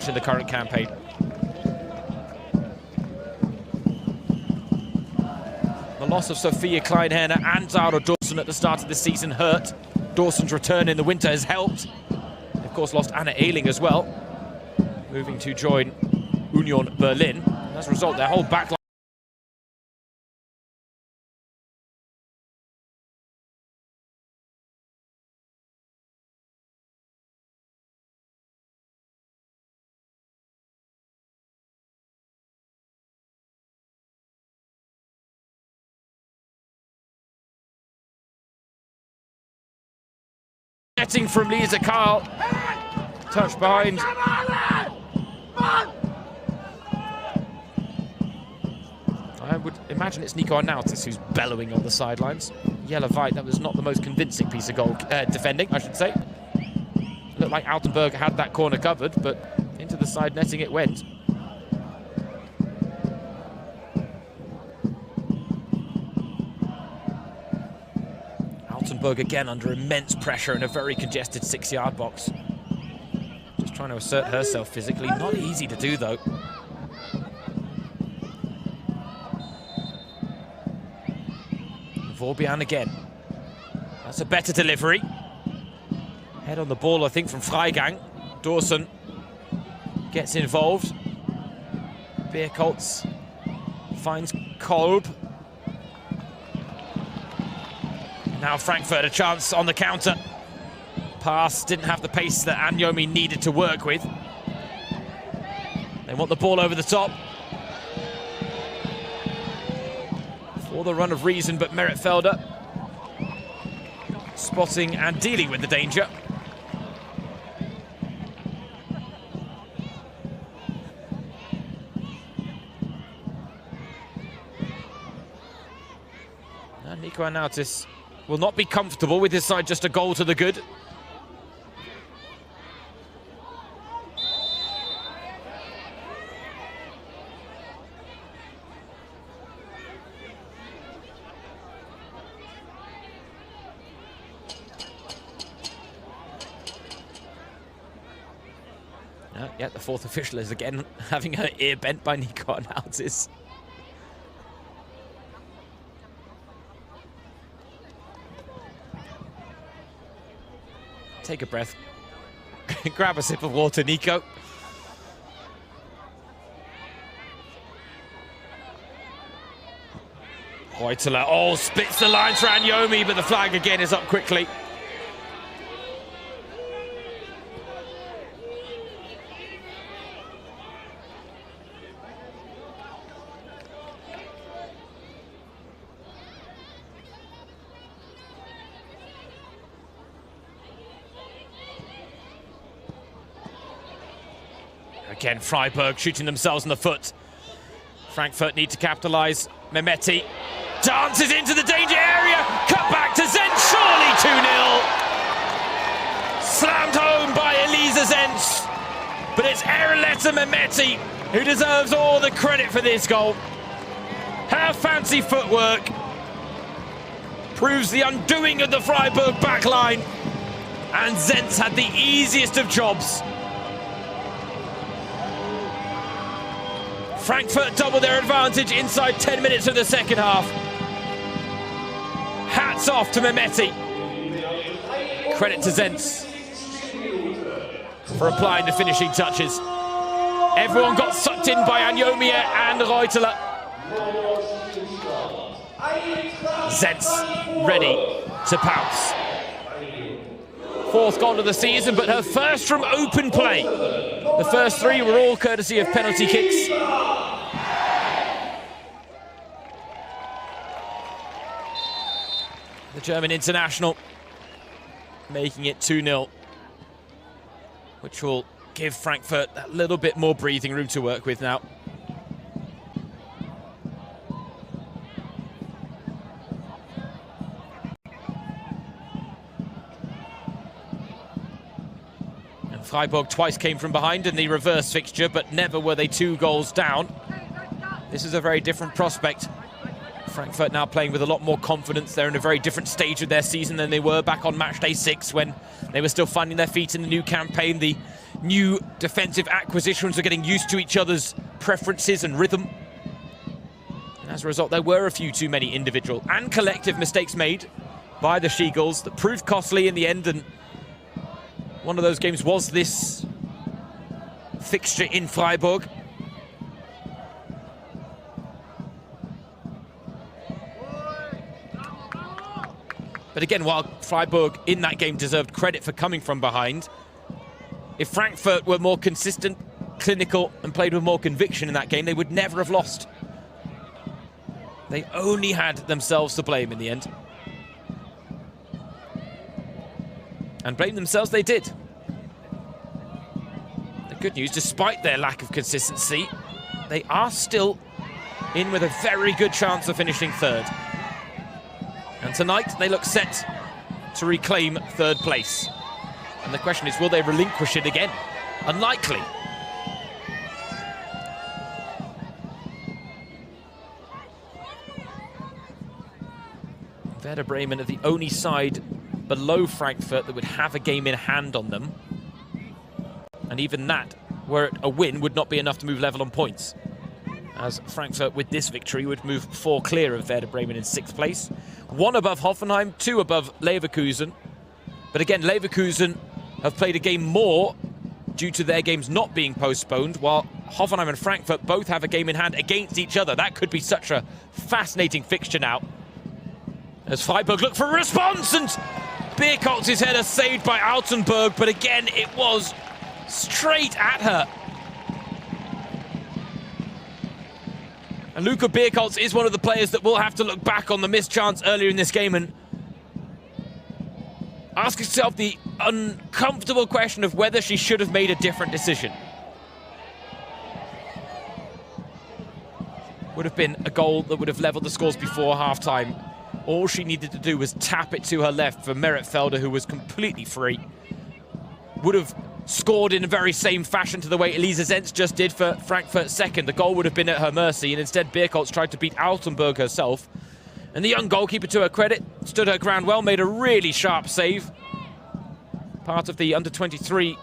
in the current campaign. The loss of Sophia Kleinherner and Zara Dawson at the start of the season hurt. Dawson's return in the winter has helped. They of course lost Anna Ehling as well, moving to join Union Berlin. As a result, their whole backline getting from Lisa Karl. Touch behind. I would imagine it's Nico Arnautis who's bellowing on the sidelines. Yellow-white, that was not the most convincing piece of goal defending, I should say. Looked like Altenberg had that corner covered, but into the side netting it went. Altenberg again under immense pressure in a very congested 6-yard box. Just trying to assert herself physically. Not easy to do, though. Vorbian again. That's a better delivery. Head on the ball, I think, from Freigang. Dawson gets involved. Bierkoltz finds Kolb. Now Frankfurt a chance on the counter. Pass didn't have the pace that Anyomi needed to work with. They want the ball over the top. For the run of reason, but Meritfelder spotting and dealing with the danger. And Nico Arnautis will not be comfortable with his side just a goal to the good. Yeah, the fourth official is again having her ear bent by Nico Arnautis. Take a breath. Grab a sip of water, Nico. Reuteler, oh, splits the lines for Anyomi, but the flag again is up quickly. Again, Freiburg shooting themselves in the foot. Frankfurt need to capitalise. Mehmeti dances into the danger area. Cut back to Zentz, surely 2-0. Slammed home by Elisa Zentz. But it's Araleta Mehmeti who deserves all the credit for this goal. Her fancy footwork proves the undoing of the Freiburg backline. And Zentz had the easiest of jobs. Frankfurt double their advantage inside 10 minutes of the second half. Hats off to Mehmeti. Credit to Zentz for applying the finishing touches. Everyone got sucked in by Anyomi and Reuteler. Zentz ready to pounce. Fourth goal of the season, but her first from open play. The first three were all courtesy of penalty kicks. The German international making it 2-0, which will give Frankfurt that little bit more breathing room to work with now. Freiburg twice came from behind in the reverse fixture, but never were they 2 goals down. This is a very different prospect. Frankfurt now playing with a lot more confidence. They're in a very different stage of their season than they were back on match day 6 when they were still finding their feet in the new campaign. The new defensive acquisitions are getting used to each other's preferences and rhythm. And as a result, there were a few too many individual and collective mistakes made by the She-Gulls that proved costly in the end, and one of those games was this fixture in Freiburg. But again, while Freiburg in that game deserved credit for coming from behind, if Frankfurt were more consistent, clinical, and played with more conviction in that game, they would never have lost. They only had themselves to blame in the end. And blame themselves they did. The good news, despite their lack of consistency, they are still in with a very good chance of finishing third. And tonight, they look set to reclaim third place. And the question is, will they relinquish it again? Unlikely. Werder Bremen are the only side below Frankfurt that would have a game in hand on them. And even that, were it a win, would not be enough to move level on points, as Frankfurt, with this victory, would move 4 clear of Werder Bremen in 6th place. 1 above Hoffenheim, 2 above Leverkusen. But again, Leverkusen have played a game more due to their games not being postponed, while Hoffenheim and Frankfurt both have a game in hand against each other. That could be such a fascinating fixture now, as Freiburg look for a response, and Birkoltz's header saved by Altenburg, but again, it was straight at her. And Luka Birkoltz is one of the players that will have to look back on the missed chance earlier in this game and ask herself the uncomfortable question of whether she should have made a different decision. Would have been a goal that would have leveled the scores before half-time. All she needed to do was tap it to her left for Meretfelder, who was completely free. Would have scored in the very same fashion to the way Elisa Zentz just did for Frankfurt second. The goal would have been at her mercy, and instead Birkoltz tried to beat Altenburg herself. And the young goalkeeper, to her credit, stood her ground well, made a really sharp save. Part of the under-23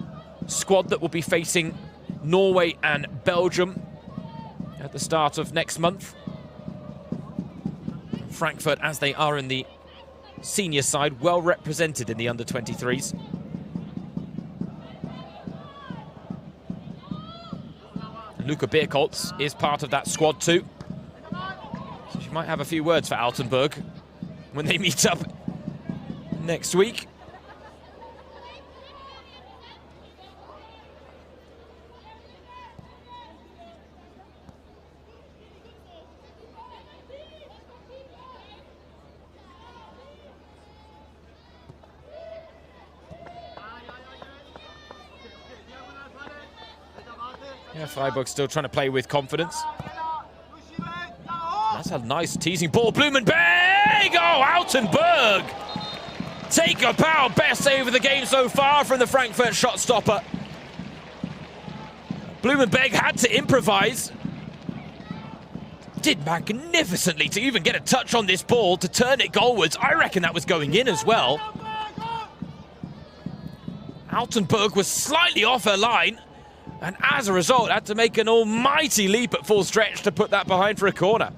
squad that will be facing Norway and Belgium at the start of next month. Frankfurt, as they are in the senior side, well represented in the under-23s. Luka Birkoltz is part of that squad too. So she might have a few words for Altenburg when they meet up next week. Yeah, Freiburg still trying to play with confidence. That's a nice teasing ball. Blumenberg! Oh, Altenburg! Take a bow. Best save of the game so far from the Frankfurt shot stopper. Blumenberg had to improvise. Did magnificently to even get a touch on this ball to turn it goalwards. I reckon that was going in as well. Altenburg was slightly off her line, and as a result had to make an almighty leap at full stretch to put that behind for a corner.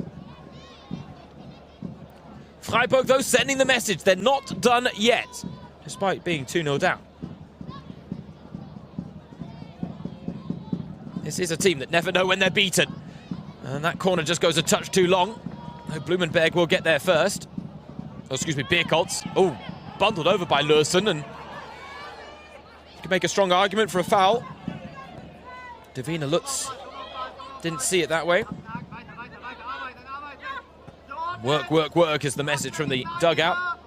Freiburg, though, sending the message they're not done yet, despite being 2-0 down. This is a team that never know when they're beaten. And that corner just goes a touch too long. No, Blumenberg will get there first. Oh, excuse me, Birkoltz. Oh, bundled over by Lursen, and you can make a strong argument for a foul. Devendra Lutz didn't see it that way. Work, work, work is the message from the dugout.